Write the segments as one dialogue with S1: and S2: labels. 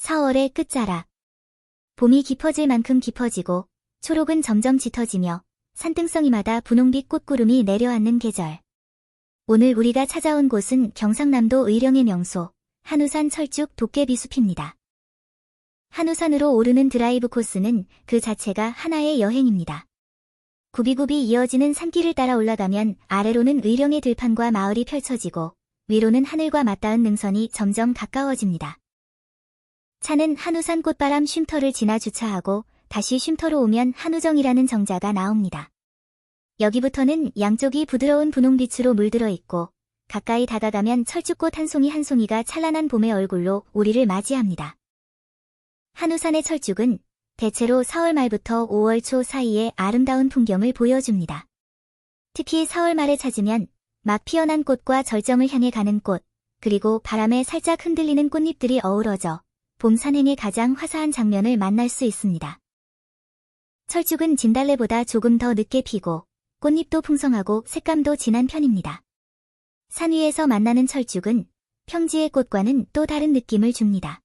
S1: 4월의 끝자락. 봄이 깊어질 만큼 깊어지고 초록은 점점 짙어지며 산등성이마다 분홍빛 꽃구름이 내려앉는 계절. 오늘 우리가 찾아온 곳은 경상남도 의령의 명소 한우산 철쭉 도깨비 숲입니다. 한우산으로 오르는 드라이브 코스는 그 자체가 하나의 여행입니다. 굽이굽이 이어지는 산길을 따라 올라가면 아래로는 의령의 들판과 마을이 펼쳐지고 위로는 하늘과 맞닿은 능선이 점점 가까워집니다. 차는 한우산 꽃바람 쉼터를 지나 주차하고 다시 쉼터로 오면 한우정이라는 정자가 나옵니다. 여기부터는 양쪽이 부드러운 분홍빛으로 물들어 있고 가까이 다가가면 철쭉꽃 한 송이 한 송이가 찬란한 봄의 얼굴로 우리를 맞이합니다. 한우산의 철쭉은 대체로 4월 말부터 5월 초 사이에 아름다운 풍경을 보여줍니다. 특히 4월 말에 찾으면 막 피어난 꽃과 절정을 향해 가는 꽃, 그리고 바람에 살짝 흔들리는 꽃잎들이 어우러져 봄 산행의 가장 화사한 장면을 만날 수 있습니다. 철쭉은 진달래보다 조금 더 늦게 피고 꽃잎도 풍성하고 색감도 진한 편입니다. 산 위에서 만나는 철쭉은 평지의 꽃과는 또 다른 느낌을 줍니다.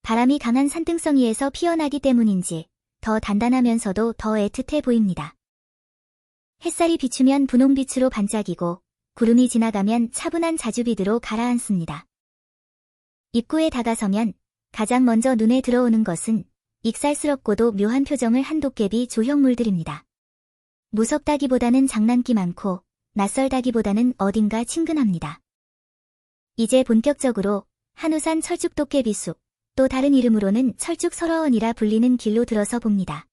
S1: 바람이 강한 산등성이에서 피어나기 때문인지 더 단단하면서도 더 애틋해 보입니다. 햇살이 비추면 분홍빛으로 반짝이고 구름이 지나가면 차분한 자주빛으로 가라앉습니다. 입구에 다가서면 가장 먼저 눈에 들어오는 것은 익살스럽고도 묘한 표정을 한 도깨비 조형물들입니다. 무섭다기보다는 장난기 많고 낯설다기보다는 어딘가 친근합니다. 이제 본격적으로 한우산 철쭉 도깨비 숲, 또 다른 이름으로는 철쭉 설화원이라 불리는 길로 들어서 봅니다.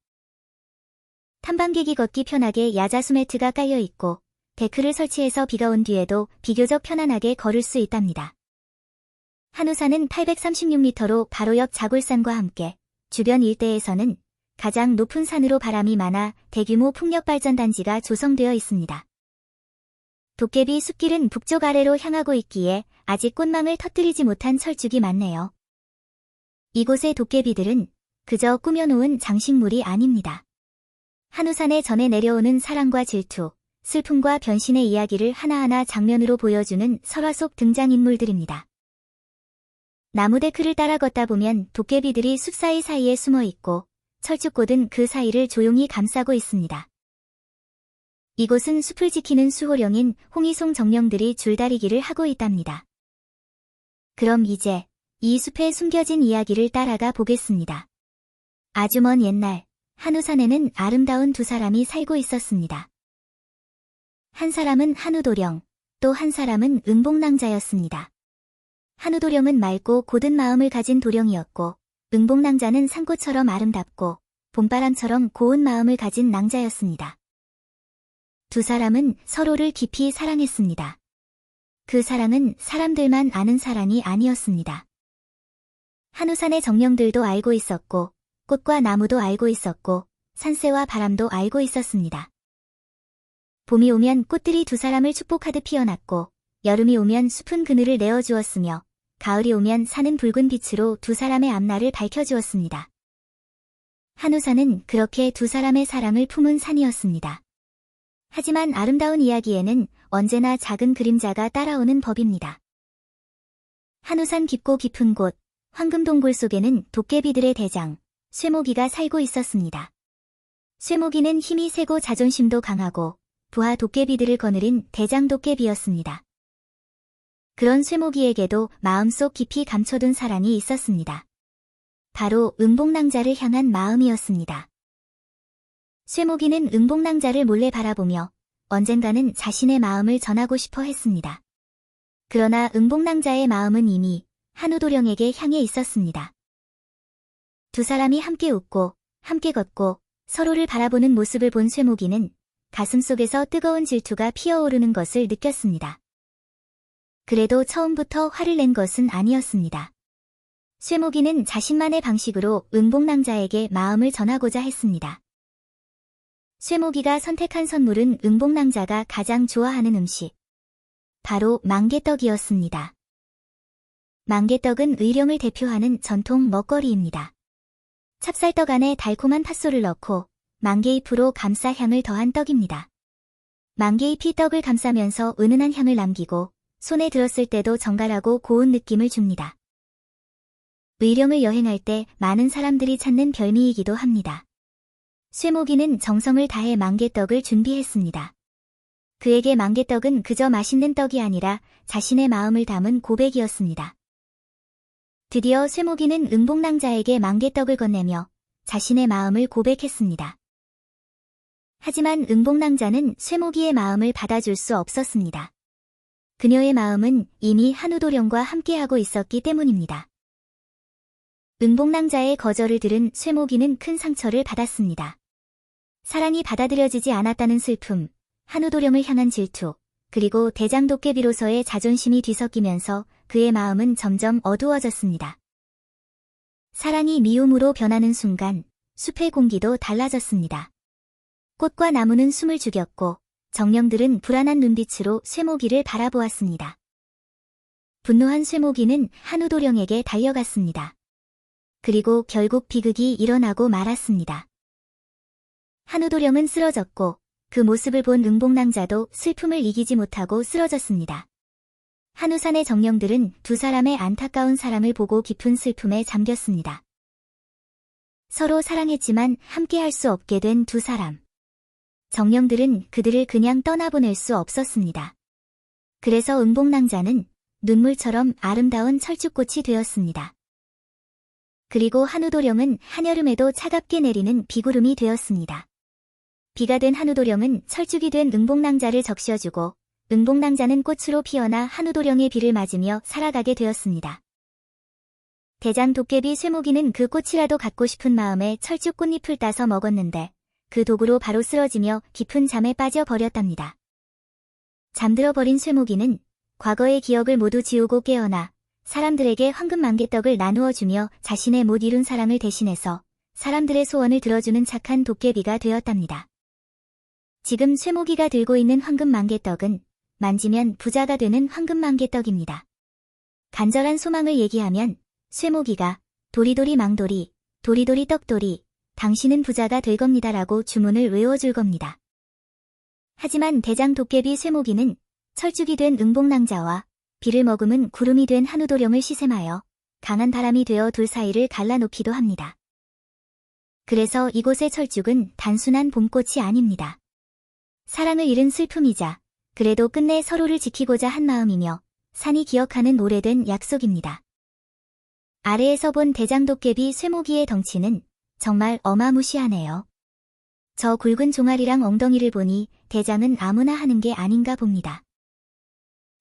S1: 탐방객이 걷기 편하게 야자수 매트가 깔려 있고 데크를 설치해서 비가 온 뒤에도 비교적 편안하게 걸을 수 있답니다. 한우산은 836m로 바로 옆 자골산과 함께 주변 일대에서는 가장 높은 산으로 바람이 많아 대규모 풍력발전단지가 조성되어 있습니다. 도깨비 숲길은 북쪽 아래로 향하고 있기에 아직 꽃망을 터뜨리지 못한 철쭉이 많네요. 이곳의 도깨비들은 그저 꾸며놓은 장식물이 아닙니다. 한우산에 전해 내려오는 사랑과 질투, 슬픔과 변신의 이야기를 하나하나 장면으로 보여주는 설화 속 등장인물들입니다. 나무 데크를 따라 걷다 보면 도깨비들이 숲 사이사이에 숨어 있고 철쭉꽃은 그 사이를 조용히 감싸고 있습니다. 이곳은 숲을 지키는 수호령인 홍이송 정령들이 줄다리기를 하고 있답니다. 그럼 이제 이 숲에 숨겨진 이야기를 따라가 보겠습니다. 아주 먼 옛날 한우산에는 아름다운 두 사람이 살고 있었습니다. 한 사람은 한우도령, 또 한 사람은 응복낭자였습니다. 한우도령은 맑고 고든 마음을 가진 도령이었고 응복낭자는 산꽃처럼 아름답고 봄바람처럼 고운 마음을 가진 낭자였습니다. 두 사람은 서로를 깊이 사랑했습니다. 그 사랑은 사람들만 아는 사랑이 아니었습니다. 한우산의 정령들도 알고 있었고 꽃과 나무도 알고 있었고 산새와 바람도 알고 있었습니다. 봄이 오면 꽃들이 두 사람을 축복하듯 피어났고 여름이 오면 숲은 그늘을 내어주었으며 가을이 오면 산은 붉은 빛으로 두 사람의 앞날을 밝혀주었습니다. 한우산은 그렇게 두 사람의 사랑을 품은 산이었습니다. 하지만 아름다운 이야기에는 언제나 작은 그림자가 따라오는 법입니다. 한우산 깊고 깊은 곳, 황금동굴 속에는 도깨비들의 대장, 쇠모기가 살고 있었습니다. 쇠모기는 힘이 세고 자존심도 강하고 부하 도깨비들을 거느린 대장 도깨비였습니다. 그런 쇠모기에게도 마음속 깊이 감춰둔 사랑이 있었습니다. 바로 응복낭자를 향한 마음이었습니다. 쇠모기는 응복낭자를 몰래 바라보며 언젠가는 자신의 마음을 전하고 싶어 했습니다. 그러나 응복낭자의 마음은 이미 한우도령에게 향해 있었습니다. 두 사람이 함께 웃고 함께 걷고 서로를 바라보는 모습을 본 쇠모기는 가슴속에서 뜨거운 질투가 피어오르는 것을 느꼈습니다. 그래도 처음부터 화를 낸 것은 아니었습니다. 쇠모기는 자신만의 방식으로 응복낭자에게 마음을 전하고자 했습니다. 쇠모기가 선택한 선물은 응복낭자가 가장 좋아하는 음식, 바로 망개떡이었습니다. 망개떡은 의령을 대표하는 전통 먹거리입니다. 찹쌀떡 안에 달콤한 팥소를 넣고 망개잎으로 감싸 향을 더한 떡입니다. 망개잎이 떡을 감싸면서 은은한 향을 남기고 손에 들었을 때도 정갈하고 고운 느낌을 줍니다. 의령을 여행할 때 많은 사람들이 찾는 별미이기도 합니다. 쇠모기는 정성을 다해 만개떡을 준비했습니다. 그에게 만개떡은 그저 맛있는 떡이 아니라 자신의 마음을 담은 고백이었습니다. 드디어 쇠모기는 응복낭자에게 만개떡을 건네며 자신의 마음을 고백했습니다. 하지만 응복낭자는 쇠모기의 마음을 받아줄 수 없었습니다. 그녀의 마음은 이미 한우도령과 함께하고 있었기 때문입니다. 응복낭자의 거절을 들은 쇠모기는 큰 상처를 받았습니다. 사랑이 받아들여지지 않았다는 슬픔, 한우도령을 향한 질투, 그리고 대장도깨비로서의 자존심이 뒤섞이면서 그의 마음은 점점 어두워졌습니다. 사랑이 미움으로 변하는 순간 숲의 공기도 달라졌습니다. 꽃과 나무는 숨을 죽였고 정령들은 불안한 눈빛으로 쇠모기를 바라보았습니다. 분노한 쇠모기는 한우도령에게 달려갔습니다. 그리고 결국 비극이 일어나고 말았습니다. 한우도령은 쓰러졌고 그 모습을 본 응복낭자도 슬픔을 이기지 못하고 쓰러졌습니다. 한우산의 정령들은 두 사람의 안타까운 사랑을 보고 깊은 슬픔에 잠겼습니다. 서로 사랑했지만 함께할 수 없게 된 두 사람. 정령들은 그들을 그냥 떠나보낼 수 없었습니다. 그래서 응복낭자는 눈물처럼 아름다운 철쭉꽃이 되었습니다. 그리고 한우도령은 한여름에도 차갑게 내리는 비구름이 되었습니다. 비가 된 한우도령은 철쭉이 된 응복낭자를 적셔주고 응복낭자는 꽃으로 피어나 한우도령의 비를 맞으며 살아가게 되었습니다. 대장 도깨비 쇠모기는 그 꽃이라도 갖고 싶은 마음에 철쭉 꽃잎을 따서 먹었는데 그 독으로 바로 쓰러지며 깊은 잠에 빠져버렸답니다. 잠들어버린 쇠모기는 과거의 기억을 모두 지우고 깨어나 사람들에게 황금 만개떡을 나누어 주며 자신의 못 이룬 사랑을 대신해서 사람들의 소원을 들어주는 착한 도깨비가 되었답니다. 지금 쇠모기가 들고 있는 황금 만개떡은 만지면 부자가 되는 황금 만개떡입니다. 간절한 소망을 얘기하면 쇠모기가 도리도리 망도리, 도리도리 떡도리, 당신은 부자가 될 겁니다라고 주문을 외워줄 겁니다. 하지만 대장 도깨비 쇠모기는 철쭉이 된 응복낭자와 비를 머금은 구름이 된 한우도령을 시샘하여 강한 바람이 되어 둘 사이를 갈라놓기도 합니다. 그래서 이곳의 철쭉은 단순한 봄꽃이 아닙니다. 사랑을 잃은 슬픔이자 그래도 끝내 서로를 지키고자 한 마음이며 산이 기억하는 오래된 약속입니다. 아래에서 본 대장도깨비 쇠모기의 덩치는 정말 어마무시하네요. 저 굵은 종아리랑 엉덩이를 보니 대장은 아무나 하는 게 아닌가 봅니다.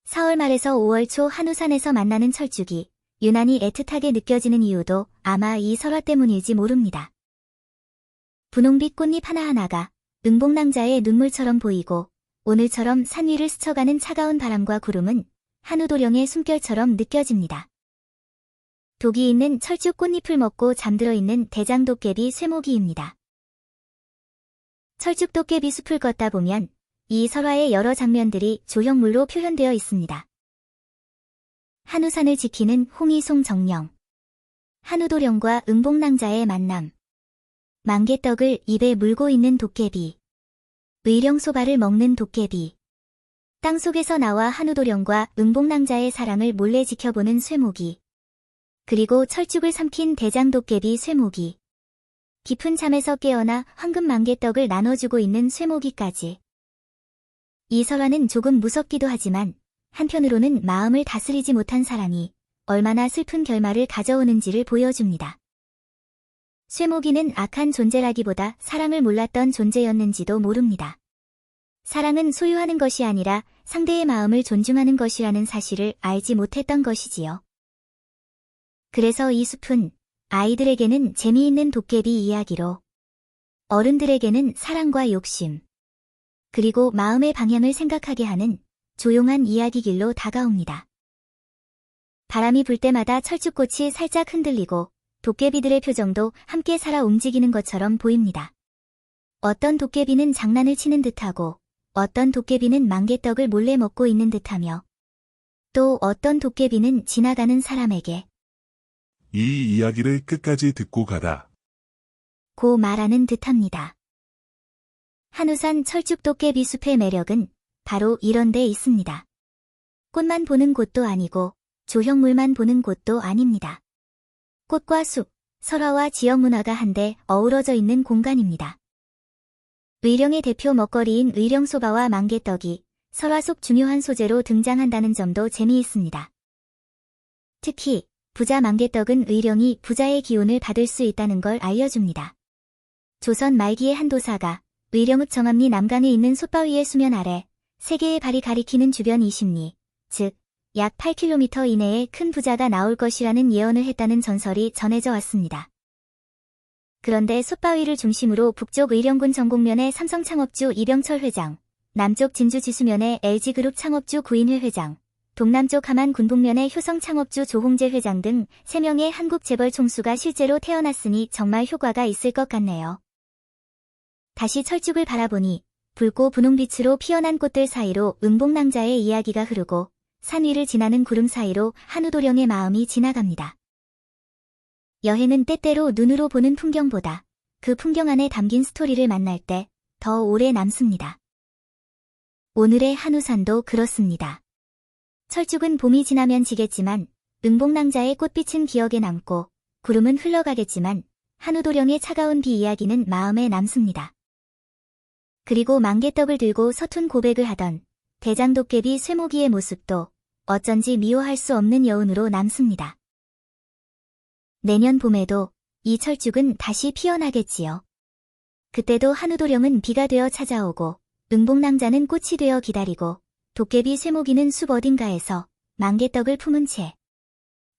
S1: 4월 말에서 5월 초 한우산에서 만나는 철쭉이 유난히 애틋하게 느껴지는 이유도 아마 이 설화 때문일지 모릅니다. 분홍빛 꽃잎 하나하나가 응복낭자의 눈물처럼 보이고 오늘처럼 산 위를 스쳐가는 차가운 바람과 구름은 한우도령의 숨결처럼 느껴집니다. 독이 있는 철쭉 꽃잎을 먹고 잠들어 있는 대장도깨비 쇠모기입니다. 철쭉도깨비 숲을 걷다 보면 이 설화의 여러 장면들이 조형물로 표현되어 있습니다. 한우산을 지키는 홍이송 정령, 한우도령과 응복낭자의 만남, 만개떡을 입에 물고 있는 도깨비, 의령소바를 먹는 도깨비, 땅속에서 나와 한우도령과 응복낭자의 사랑을 몰래 지켜보는 쇠모기, 그리고 철쭉을 삼킨 대장도깨비 쇠모기, 깊은 잠에서 깨어나 황금 만개떡을 나눠주고 있는 쇠모기까지. 이 설화는 조금 무섭기도 하지만 한편으로는 마음을 다스리지 못한 사랑이 얼마나 슬픈 결말을 가져오는지를 보여줍니다. 쇠모기는 악한 존재라기보다 사랑을 몰랐던 존재였는지도 모릅니다. 사랑은 소유하는 것이 아니라 상대의 마음을 존중하는 것이라는 사실을 알지 못했던 것이지요. 그래서 이 숲은 아이들에게는 재미있는 도깨비 이야기로, 어른들에게는 사랑과 욕심, 그리고 마음의 방향을 생각하게 하는 조용한 이야기길로 다가옵니다. 바람이 불 때마다 철쭉꽃이 살짝 흔들리고 도깨비들의 표정도 함께 살아 움직이는 것처럼 보입니다. 어떤 도깨비는 장난을 치는 듯하고 어떤 도깨비는 만개떡을 몰래 먹고 있는 듯하며 또 어떤 도깨비는 지나가는 사람에게
S2: 이 이야기를 끝까지 듣고 가라
S1: 고 말하는 듯합니다. 한우산 철쭉도깨비 숲의 매력은 바로 이런 데 있습니다. 꽃만 보는 곳도 아니고 조형물만 보는 곳도 아닙니다. 꽃과 숲, 설화와 지역 문화가 한데 어우러져 있는 공간입니다. 의령의 대표 먹거리인 의령소바와 만개떡이 설화 속 중요한 소재로 등장한다는 점도 재미있습니다. 특히 부자 만개떡은 의령이 부자의 기운을 받을 수 있다는 걸 알려줍니다. 조선 말기의 한 도사가 의령읍 정암리 남강에 있는 솥바위의 수면 아래 세 개의 발이 가리키는 주변 20리, 즉 약 8km 이내에 큰 부자가 나올 것이라는 예언을 했다는 전설이 전해져 왔습니다. 그런데 솥바위를 중심으로 북쪽 의령군 전곡면의 삼성 창업주 이병철 회장, 남쪽 진주 지수면의 LG그룹 창업주 구인회 회장, 동남쪽 함안 군북면의 효성 창업주 조홍재 회장 등 3명의 한국 재벌 총수가 실제로 태어났으니 정말 효과가 있을 것 같네요. 다시 철쭉을 바라보니 붉고 분홍빛으로 피어난 꽃들 사이로 은복낭자의 이야기가 흐르고 산 위를 지나는 구름 사이로 한우도령의 마음이 지나갑니다. 여행은 때때로 눈으로 보는 풍경보다 그 풍경 안에 담긴 스토리를 만날 때 더 오래 남습니다. 오늘의 한우산도 그렇습니다. 철쭉은 봄이 지나면 지겠지만 은복낭자의 꽃빛은 기억에 남고 구름은 흘러가겠지만 한우도령의 차가운 비 이야기는 마음에 남습니다. 그리고 만개떡을 들고 서툰 고백을 하던 대장도깨비 쇠모기의 모습도 어쩐지 미워할 수 없는 여운으로 남습니다. 내년 봄에도 이 철쭉은 다시 피어나겠지요. 그때도 한우도령은 비가 되어 찾아오고 은복낭자는 꽃이 되어 기다리고 도깨비 쇠모기는 숲 어딘가에서 만개떡을 품은 채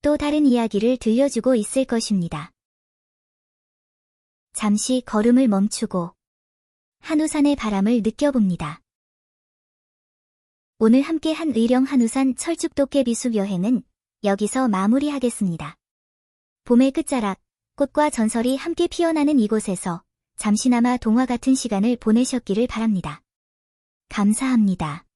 S1: 또 다른 이야기를 들려주고 있을 것입니다. 잠시 걸음을 멈추고 한우산의 바람을 느껴봅니다. 오늘 함께한 의령 한우산 철쭉 도깨비숲 여행은 여기서 마무리하겠습니다. 봄의 끝자락, 꽃과 전설이 함께 피어나는 이곳에서 잠시나마 동화 같은 시간을 보내셨기를 바랍니다. 감사합니다.